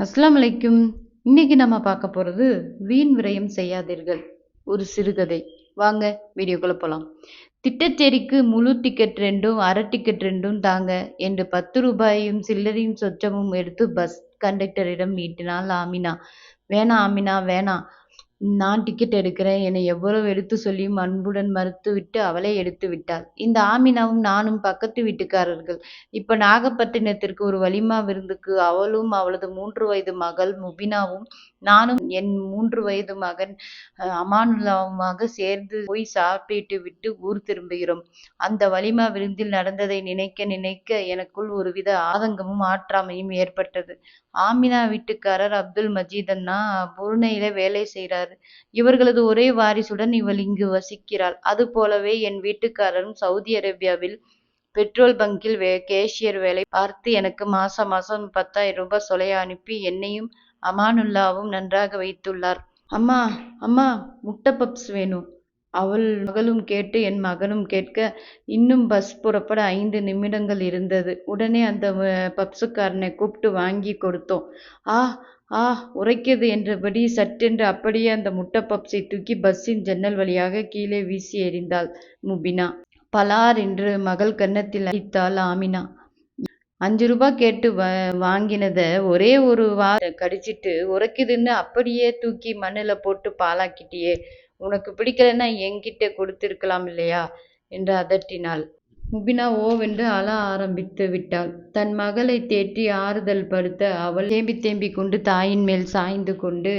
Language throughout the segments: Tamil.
அஸ்ஸலாமு அலைக்கும். இன்னைக்கு நம்ம பார்க்க போறது வீண் விரயம் செய்யாதீர்கள். ஒரு சிறுகதை. வாங்க வீடியோக்குள்ள போலாம். திட்டச்சேரிக்கு முழு டிக்கெட் 2ம், அரை டிக்கெட் 2ம் தாங்க என்று 10 ரூபாயும் சில்லறையும் சொச்சமும் எடுத்து பஸ் கண்டக்டரிடம் நீட்டினாள் ஆமினா. வேணாம் ஆமினா, வேணாம். நான் டிக்கெட் எடுக்கிறேன் என எவ்வளவு எடுத்து சொல்லியும் அன்புடன் மறுத்துவிட்டு அவளே எடுத்து விட்டாள். இந்த ஆமினாவும் நானும் பக்கத்து வீட்டுக்காரர்கள். இப்ப நாகப்பட்டினத்திற்கு ஒரு வலிமா விருந்துக்கு அவளும் அவளது 3 வயது மகள் முபினாவும் நானும் என் 3 வயது மகன் அமானுல்லாவுமாக சேர்ந்து போய் சாப்பிட்டு விட்டு ஊர் திரும்புகிறோம். அந்த வலிமா விருந்தில் நடந்ததை நினைக்க நினைக்க எனக்குள் ஒருவித ஆதங்கமும் ஆற்றாமையும் ஏற்பட்டது. ஆமினா வீட்டுக்காரர் அப்துல் மஜீத் அண்ணா புருனையில வேலை செய்றாரு. இவர்களது ஒரே வாரிசுடன் இவள் இங்கு வசிக்கிறாள். அதுபோலவே என் வீட்டுக்காரரும் சவுதி அரேபியாவில் பெட்ரோல் பங்கில் கேஷியர் வேலை பார்த்து எனக்கு மாசம் 10,000 ரூபாய் சொலையா அனுப்பி என்னையும் அமானுல்லாவும் நன்றாக வைத்துள்ளார். அம்மா அம்மா, முட்டை பப்ஸ் வேணும். அவள் மகளும் கேட்டு என் மகனும் கேட்க இன்னும் பஸ் புறப்பட 5 நிமிடங்கள் இருந்தது. உடனே அந்த பப்ஸுக்காரனை கூப்பிட்டு வாங்கி கொடுத்தோம். ஆ ஆ உரைக்கிறது என்றபடி சட்டென்று அப்படியே அந்த முட்டை பப்ஸை தூக்கி பஸ்ஸின் ஜன்னல் வழியாக கீழே வீசி எறிந்தாள் முபினா. பலார் என்று மகள் கன்னத்தில் அடித்தாள் ஆமினா. 5 ரூபாய் கேட்டு வாங்கினத ஒரே ஒரு கடிச்சிட்டு உரைக்குதுன்னு அப்படியே தூக்கி மண்ணுல போட்டு பாழாக்கிட்டியே. உனக்கு பிடிக்கலன்னா என்கிட்ட கொடுத்திருக்கலாம் இல்லையா என்று அதட்டினாள். முபினா ஓவென்று அழ ஆரம்பித்து விட்டாள். தன் மகளை தேற்றி ஆறுதல் படுத்த அவள் தேம்பி கொண்டு தாயின் மேல் சாய்ந்து கொண்டு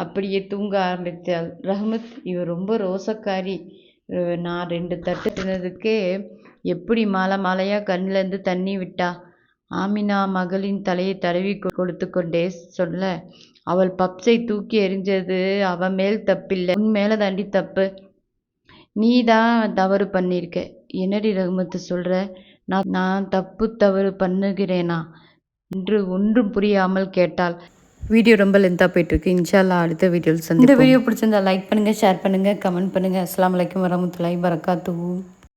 அப்படியே தூங்க ஆரம்பித்தாள். ரஹ்மத், இவ ரொம்ப ரோசக்காரி. நான் 2 தட்டு தின்னதுக்கே எப்படி மாலையா கண்ணிலேருந்து தண்ணி விட்டா. ஆமினா மகளின் தலையை தடவி கொடுத்து கொண்டே சொல்ல, அவள் பப்ஸை தூக்கி எறிஞ்சது அவ மேல் தப்பில்லை, உன் மேல தாண்டி தப்பு. நீ தான் தவறு பண்ணியிருக்க. என்னடி ரகுமத்து சொல்ற? நான் தவறு பண்ணுகிறேனா என்று ஒன்றும் புரியாமல் கேட்டாள். வீடியோ ரொம்ப லென்த்தாக போயிட்டுருக்கு. இன்ஷா அல்லாஹ் அடுத்த வீடியோவில் சந்திப்போம். இந்த வீடியோ பிடிச்சிருந்தா லைக் பண்ணுங்கள், ஷேர் பண்ணுங்கள், கமெண்ட் பண்ணுங்கள். அஸ்ஸலாமு அலைக்கும் வரஹ்மத்துல்லாஹி வபரகாத்துஹு.